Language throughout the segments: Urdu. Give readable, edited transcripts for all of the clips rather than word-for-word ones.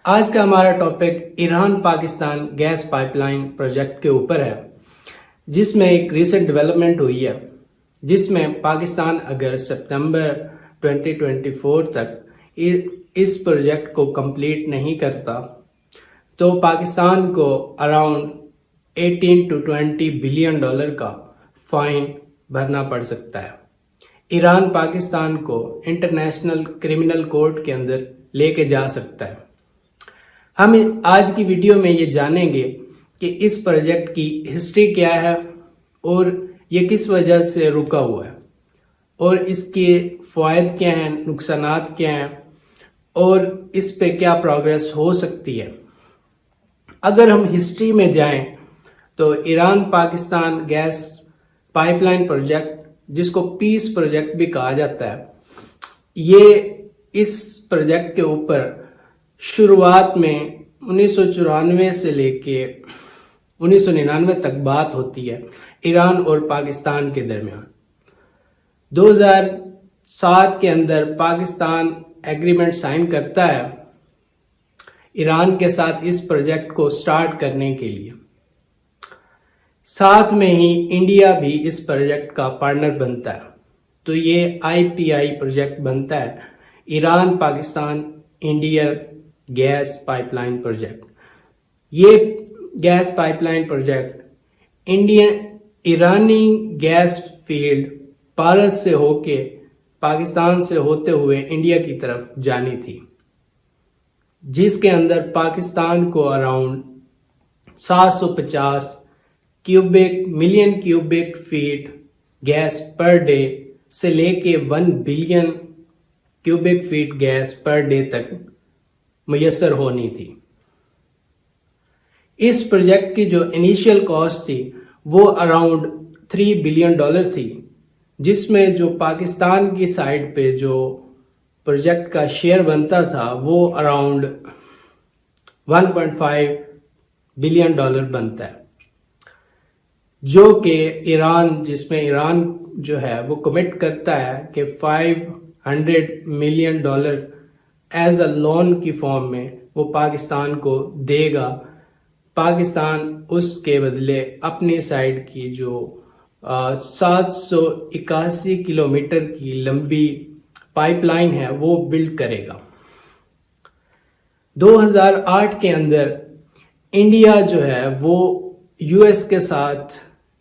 آج کا ہمارا topic Iran Pakistan gas pipeline project کے اوپر ہے، جس میں ایک ریسنٹ ڈیولپمنٹ ہوئی ہے، جس میں پاکستان اگر ستمبر 2024 تک اس پروجیکٹ کو کمپلیٹ نہیں کرتا تو پاکستان کو اراؤنڈ 18 to 20 بلین ڈالر کا فائن بھرنا پڑ سکتا ہے۔ ایران پاکستان کو انٹرنیشنل کرمنل کورٹ کے اندر لے کے جا سکتا ہے۔ ہم آج کی ویڈیو میں یہ جانیں گے کہ اس پروجیکٹ کی ہسٹری کیا ہے اور یہ کس وجہ سے رکا ہوا ہے، اور اس کے فوائد کیا ہیں، نقصانات کیا ہیں، اور اس پہ کیا پروگریس ہو سکتی ہے۔ اگر ہم ہسٹری میں جائیں تو Iran Pakistan gas pipeline project, جس کو پیس پروجیکٹ بھی کہا جاتا ہے، یہ اس پروجیکٹ کے اوپر شروعات میں 1994 سے لے کے 1999 تک بات ہوتی ہے ایران اور پاکستان کے درمیان۔ 2007 کے اندر پاکستان ایگریمنٹ سائن کرتا ہے ایران کے ساتھ اس پروجیکٹ کو سٹارٹ کرنے کے لیے۔ ساتھ میں ہی انڈیا بھی اس پروجیکٹ کا پارٹنر بنتا ہے، تو یہ IPI پروجیکٹ بنتا ہے، Iran Pakistan India gas pipeline project. یہ گیس پائپ لائن پروجیکٹ ایرانی گیس فیلڈ پارس سے ہو کے پاکستان سے ہوتے ہوئے انڈیا کی طرف جانی تھی، جس کے اندر پاکستان کو around 750 million cubic feet gas per day سے لے کے 1 billion cubic feet gas per day تک میسر ہونی تھی۔ اس پروجیکٹ کی جو انیشیل کاسٹ تھی وہ اراؤنڈ 3 بلین ڈالر تھی، جس میں جو پاکستان کی سائڈ پہ جو پروجیکٹ کا شیئر بنتا تھا وہ اراؤنڈ 1.5 بلین ڈالر بنتا ہے، جو کہ جس میں ایران جو ہے وہ کمٹ کرتا ہے کہ 500 million dollar as a loan کی فارم میں وہ پاکستان کو دے گا۔ پاکستان اس کے بدلے اپنی سائڈ کی جو 781 کلومیٹر کی لمبی پائپ لائن ہے وہ بلڈ کرے گا۔ 2008 کے اندر انڈیا جو ہے وہ US کے ساتھ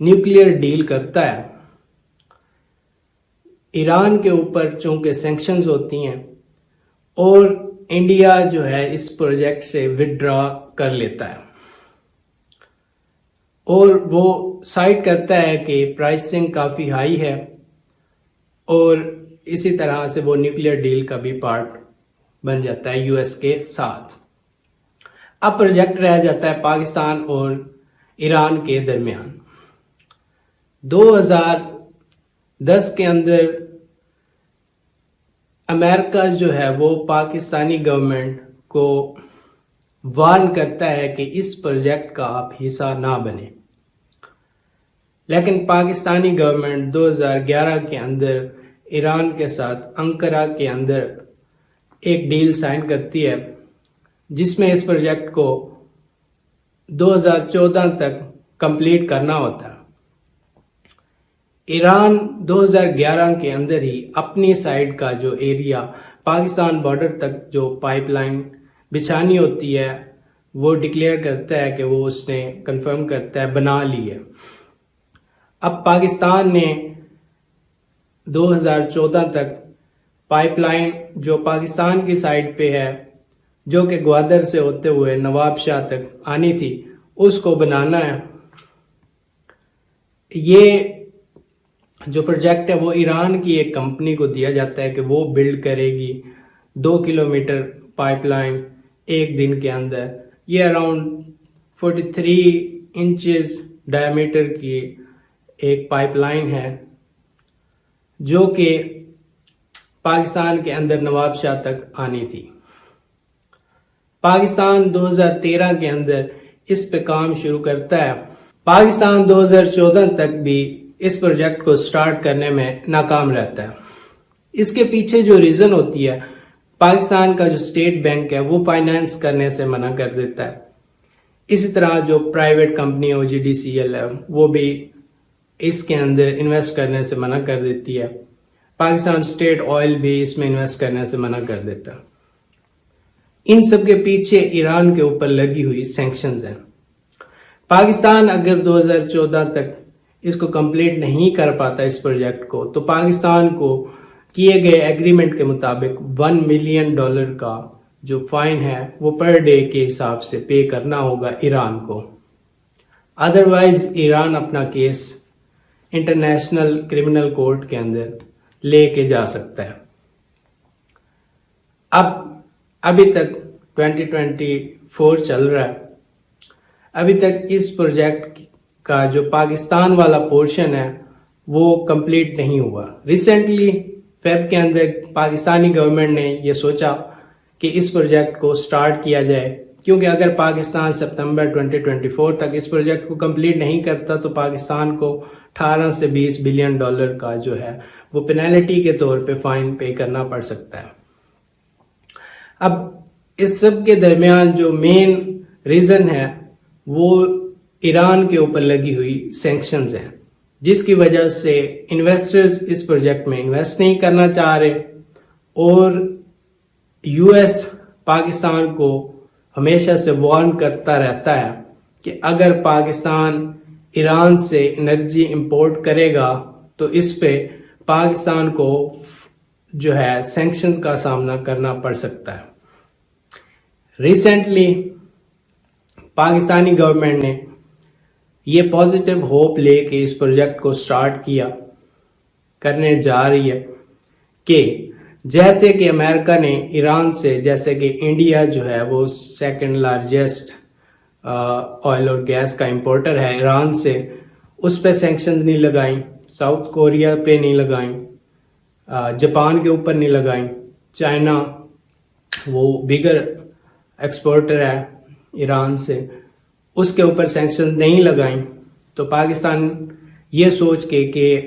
نیوکلیئر ڈیل کرتا ہے۔ ایران کے اوپر چونکہ سینکشنز ہوتی ہیں اور انڈیا جو ہے اس پروجیکٹ سے وڈرا کر لیتا ہے، اور وہ سائٹ کرتا ہے کہ پرائسنگ کافی ہائی ہے، اور اسی طرح سے وہ نیوکلیئر ڈیل کا بھی پارٹ بن جاتا ہے US کے ساتھ۔ اب پروجیکٹ رہ جاتا ہے پاکستان اور ایران کے درمیان۔ 2010 کے اندر امریکہ جو ہے وہ پاکستانی گورنمنٹ کو وارن کرتا ہے کہ اس پروجیکٹ کا آپ حصہ نہ بنے، لیکن پاکستانی گورنمنٹ 2011 کے اندر ایران کے ساتھ انقرہ کے اندر ایک ڈیل سائن کرتی ہے، جس میں اس پروجیکٹ کو 2014 تک کمپلیٹ کرنا ہوتا ہے۔ ایران 2011 کے اندر ہی اپنی سائڈ کا جو ایریا پاکستان بارڈر تک جو پائپ لائن بچھانی ہوتی ہے وہ ڈکلیئر کرتا ہے کہ وہ اس نے کنفرم کرتا ہے بنا لی ہے۔ اب پاکستان نے 2014 تک پائپ لائن جو پاکستان کی سائڈ پہ ہے، جو کہ گوادر سے ہوتے ہوئے نواب شاہ تک آنی تھی، اس کو بنانا ہے۔ یہ جو پروجیکٹ ہے وہ ایران کی ایک کمپنی کو دیا جاتا ہے کہ وہ بلڈ کرے گی 2 کلومیٹر پائپ لائن ایک دن کے اندر۔ یہ اراؤنڈ 43 انچز ڈائمیٹر کی ایک پائپ لائن ہے، جو کہ پاکستان کے اندر نواب شاہ تک آنی تھی۔ پاکستان 2013 کے اندر اس پہ کام شروع کرتا ہے۔ پاکستان 2014 تک بھی اس پروجیکٹ کو سٹارٹ کرنے میں ناکام رہتا ہے۔ اس کے پیچھے جو ریزن ہوتی ہے پاکستان کا جو اسٹیٹ بینک ہے وہ فائنانس کرنے سے منع کر دیتا ہے. اسی طرح جو پرائیویٹ کمپنی OGDCL ہے وہ بھی اس کے اندر انویسٹ کرنے سے منع کر دیتی ہے. پاکستان اسٹیٹ آئل بھی اس میں انویسٹ کرنے سے منع کر دیتا ہے. ان سب کے پیچھے ایران کے اوپر لگی ہوئی سینکشنز ہیں. پاکستان اگر 2014 تک اس کو کمپلیٹ نہیں کر پاتا اس پروجیکٹ کو تو پاکستان کو کیے گئے ایگریمنٹ کے مطابق $1 ملین کا جو فائن ہے وہ پر ڈے کے حساب سے پے کرنا ہوگا ایران کو. ادروائز ایران اپنا کیس انٹرنیشنل کرمنل کورٹ کے اندر لے کے جا سکتا ہے. ابھی تک 2024 چل رہا ہے. ابھی تک اس پروجیکٹ کا جو پاکستان والا پورشن ہے وہ کمپلیٹ نہیں ہوا. ریسنٹلی فیب کے اندر پاکستانی گورنمنٹ نے یہ سوچا کہ اس پروجیکٹ کو سٹارٹ کیا جائے، کیونکہ اگر پاکستان ستمبر 2024 تک اس پروجیکٹ کو کمپلیٹ نہیں کرتا تو پاکستان کو $18 سے $20 بلین کا جو ہے وہ پینالٹی کے طور پہ فائن پے کرنا پڑ سکتا ہے. اب اس سب کے درمیان جو مین ریزن ہے وہ ایران کے اوپر لگی ہوئی سینکشنز ہیں، جس کی وجہ سے انویسٹرز اس پروجیکٹ میں انویسٹ نہیں کرنا چاہ رہے. اور US پاکستان کو ہمیشہ سے وارن کرتا رہتا ہے کہ اگر پاکستان ایران سے انرجی امپورٹ کرے گا تو اس پہ پاکستان کو جو ہے سینکشنز کا سامنا کرنا پڑ سکتا ہے. ریسنٹلی پاکستانی گورنمنٹ نے یہ پازیٹیو ہوپ لے کے اس پروجیکٹ کو سٹارٹ کرنے جا رہی ہے کہ جیسے کہ امریکہ نے ایران سے، جیسے کہ انڈیا جو ہے وہ سیکنڈ لارجسٹ آئل اور گیس کا امپورٹر ہے ایران سے، اس پہ سینکشنز نہیں لگائیں، ساؤتھ کوریا پہ نہیں لگائیں، جاپان کے اوپر نہیں لگائیں، چائنا وہ بگر ایکسپورٹر ہے ایران سے، اس کے اوپر سینکشن نہیں لگائیں. تو پاکستان یہ سوچ کے کہ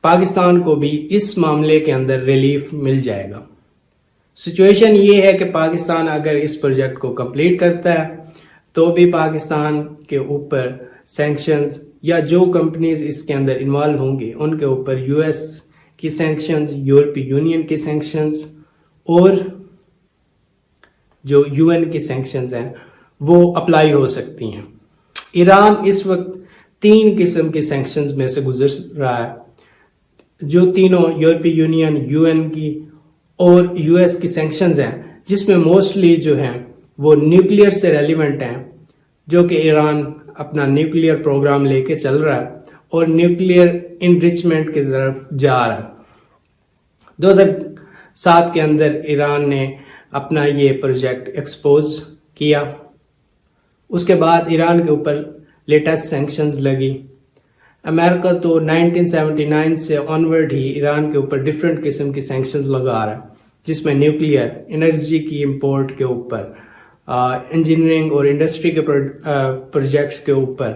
پاکستان کو بھی اس معاملے کے اندر ریلیف مل جائے گا. سچویشن یہ ہے کہ پاکستان اگر اس پروجیکٹ کو کمپلیٹ کرتا ہے تو بھی پاکستان کے اوپر سینکشنز یا جو کمپنیز اس کے اندر انوالو ہوں گی ان کے اوپر US کی سینکشنز، یورپی یونین کی سینکشنز اور جو UN کی سینکشنز ہیں وہ اپلائی ہو سکتی ہیں. ایران اس وقت 3 قسم کی سینکشنز میں سے گزر رہا ہے، جو تینوں یورپی یونین، UN کی اور US کی سینکشنز ہیں، جس میں موسٹلی جو ہیں وہ نیوکلیئر سے ریلیونٹ ہیں، جو کہ ایران اپنا نیوکلیئر پروگرام لے کے چل رہا ہے اور نیوکلیئر انریچمنٹ کی طرف جا رہا ہے. 2007 کے اندر ایران نے اپنا یہ پروجیکٹ ایکسپوز کیا. اس کے بعد ایران کے اوپر لیٹسٹ سینکشنز لگی. امریکہ تو 1979 سے آنورڈ ہی ایران کے اوپر ڈیفرنٹ قسم کی سینکشنز لگا رہا ہے، جس میں نیوکلیئر انرجی کی امپورٹ کے اوپر، انجینئرنگ اور انڈسٹری کے پروجیکٹس کے اوپر،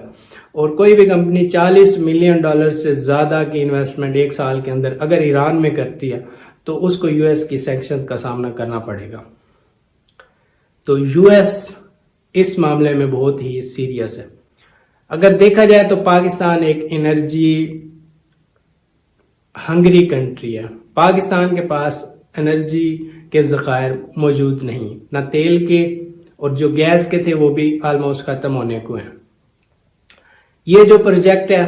اور کوئی بھی کمپنی $40 ملین سے زیادہ کی انویسٹمنٹ 1 سال کے اندر اگر ایران میں کرتی ہے تو اس کو US کی سینکشنز کا سامنا کرنا پڑے گا. تو US اس معاملے میں بہت ہی سیریس ہے. اگر دیکھا جائے تو پاکستان ایک انرجی ہنگری کنٹری ہے. پاکستان کے پاس انرجی کے ذخائر موجود نہیں، نہ تیل کے، اور جو گیس کے تھے وہ بھی آلموسٹ ختم ہونے کو ہیں. یہ جو پروجیکٹ ہے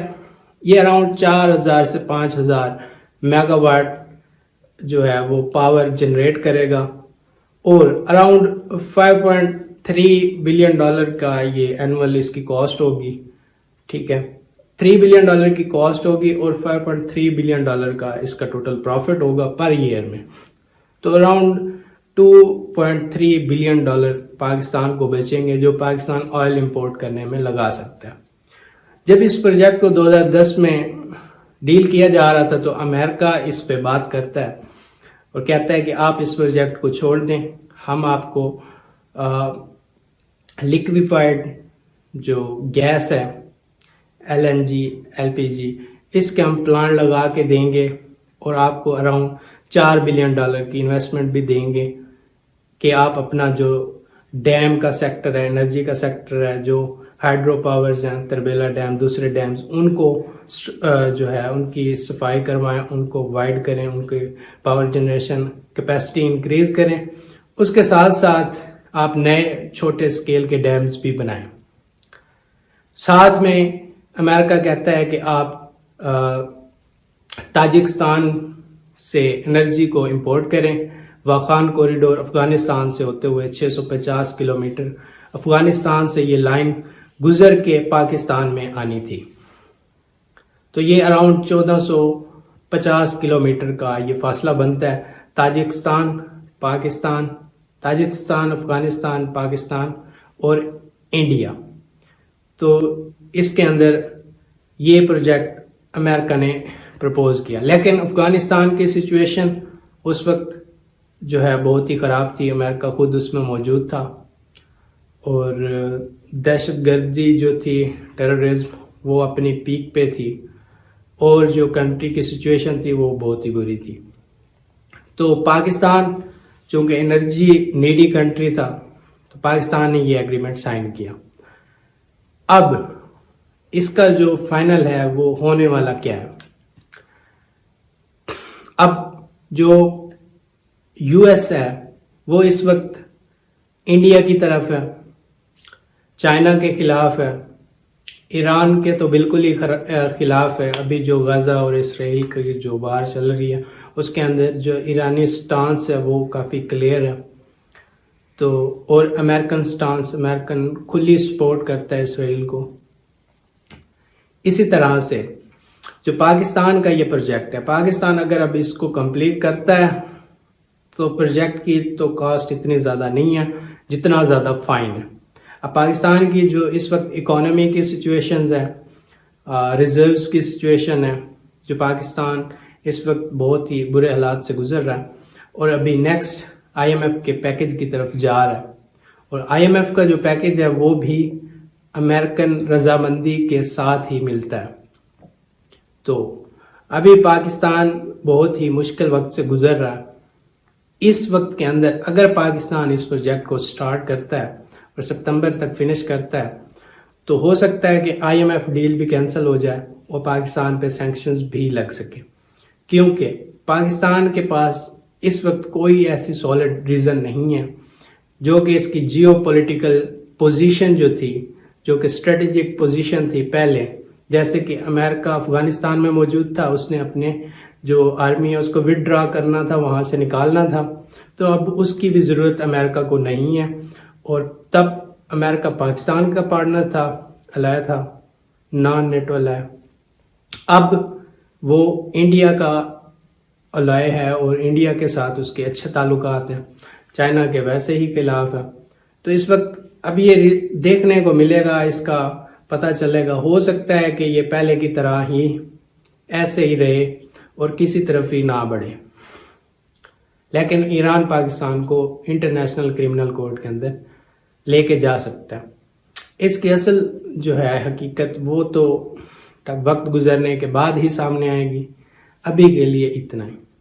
یہ اراؤنڈ 4000 سے 5000 میگا واٹ جو ہے وہ پاور جنریٹ کرے گا، اور اراؤنڈ $5.3 بلین کا یہ اینول اس کی کاسٹ ہوگی. ٹھیک ہے، $3 بلین کی کاسٹ ہوگی اور $5.3 بلین کا اس کا ٹوٹل پروفٹ ہوگا پر ایئر میں. تو اراؤنڈ $2.3 بلین پاکستان کو بیچیں گے، جو پاکستان آئل امپورٹ کرنے میں لگا سکتا ہے. جب اس پروجیکٹ کو 2010 میں ڈیل کیا جا رہا تھا تو امریکہ اس پہ بات کرتا ہے اور کہتا ہے کہ آپ اس پروجیکٹ کو چھوڑ دیں، ہم آپ کو لیکویفائڈ جو گیس ہے LNG LPG اس کے ہم پلانٹ لگا کے دیں گے اور آپ کو اراؤنڈ $4 بلین کی انویسٹمنٹ بھی دیں گے کہ آپ اپنا جو ڈیم کا سیکٹر ہے, انرجی کا سیکٹر ہے, جو ہائیڈرو پاورز ہیں, تربیلا ڈیم, دوسرے ڈیمز, ان کو جو ہے ان کی صفائی کروائیں, ان کو وائڈ کریں, ان کی پاور جنریشن کیپیسٹی انکریز کریں. اس کے ساتھ ساتھ آپ نئے چھوٹے اسکیل کے ڈیمز بھی بنائیں. ساتھ میں امریکہ کہتا ہے کہ آپ تاجکستان سے انرجی کو امپورٹ کریں. واخان کوریڈور افغانستان سے ہوتے ہوئے 650 کلومیٹر افغانستان سے یہ لائن گزر کے پاکستان میں آنی تھی. تو یہ اراؤنڈ 1450 کلومیٹر کا یہ فاصلہ بنتا ہے تاجکستان پاکستان, تاجکستان افغانستان پاکستان اور انڈیا. تو اس کے اندر یہ پروجیکٹ امریکہ نے پرپوز کیا, لیکن افغانستان کی سچویشن اس وقت جو ہے بہت ہی خراب تھی. امریکہ خود اس میں موجود تھا اور دہشت گردی جو تھی, ٹیررزم, وہ اپنی پیک پہ تھی, اور جو کنٹری کی سچویشن تھی وہ بہت ہی بری تھی. تو پاکستان چونکہ انرجی نیڈی کنٹری تھا, تو پاکستان نے یہ ایگریمنٹ سائن کیا. اب اس کا جو فائنل ہے وہ ہونے والا کیا ہے؟ اب جو یو ایس ہے وہ اس وقت انڈیا کی طرف ہے, چائنا کے خلاف ہے, ایران کے تو بالکل ہی خلاف ہے. ابھی جو غزہ اور اسرائیل کی جو وار چل رہی ہے اس کے اندر جو ایرانی سٹانس ہے وہ کافی کلیئر ہے. تو اور امریکن سٹانس, امریکن کھلی سپورٹ کرتا ہے اسرائیل کو. اسی طرح سے جو پاکستان کا یہ پروجیکٹ ہے, پاکستان اگر اب اس کو کمپلیٹ کرتا ہے تو پروجیکٹ کی تو کاسٹ اتنی زیادہ نہیں ہے جتنا زیادہ فائن ہے. اب پاکستان کی جو اس وقت اکانومی کی سچویشنز ہے, ریزروز کی سچویشن ہے, جو پاکستان اس وقت بہت ہی برے حالات سے گزر رہا ہے, اور ابھی نیکسٹ آئی ایم ایف کے پیکج کی طرف جا رہا ہے. اور آئی ایم ایف کا جو پیکج ہے وہ بھی امریکن رضامندی کے ساتھ ہی ملتا ہے. تو ابھی پاکستان بہت ہی مشکل وقت سے گزر رہا ہے. اس وقت کے اندر اگر پاکستان اس پروجیکٹ کو سٹارٹ کرتا ہے اور سپتمبر تک فنش کرتا ہے تو ہو سکتا ہے کہ آئی ایم ایف ڈیل بھی کینسل ہو جائے اور پاکستان پہ سینکشنز بھی لگ سکے, کیونکہ پاکستان کے پاس اس وقت کوئی ایسی سالڈ ریزن نہیں ہے جو کہ اس کی جیو پولیٹیکل پوزیشن جو تھی, جو کہ اسٹریٹجک پوزیشن تھی پہلے, جیسے کہ امریکہ افغانستان میں موجود تھا, اس نے اپنے جو آرمی ہے اس کو وڈرا کرنا تھا, وہاں سے نکالنا تھا. تو اب اس کی بھی ضرورت امریکہ کو نہیں ہے. اور تب امریکہ پاکستان کا پارٹنر تھا, الائے تھا, نان نیٹو الائے. اب وہ انڈیا کا الائے ہے اور انڈیا کے ساتھ اس کے اچھے تعلقات ہیں, چائنا کے ویسے ہی خلاف ہے. تو اس وقت اب یہ دیکھنے کو ملے گا, اس کا پتہ چلے گا. ہو سکتا ہے کہ یہ پہلے کی طرح ہی ایسے ہی رہے اور کسی طرف ہی نہ بڑھے, لیکن ایران پاکستان کو انٹرنیشنل کرمنل کورٹ کے اندر لے کے جا سکتا ہے. اس کی اصل جو ہے حقیقت وہ تو وقت گزرنے کے بعد ہی سامنے آئے گی. ابھی کے لیے اتنا ہی.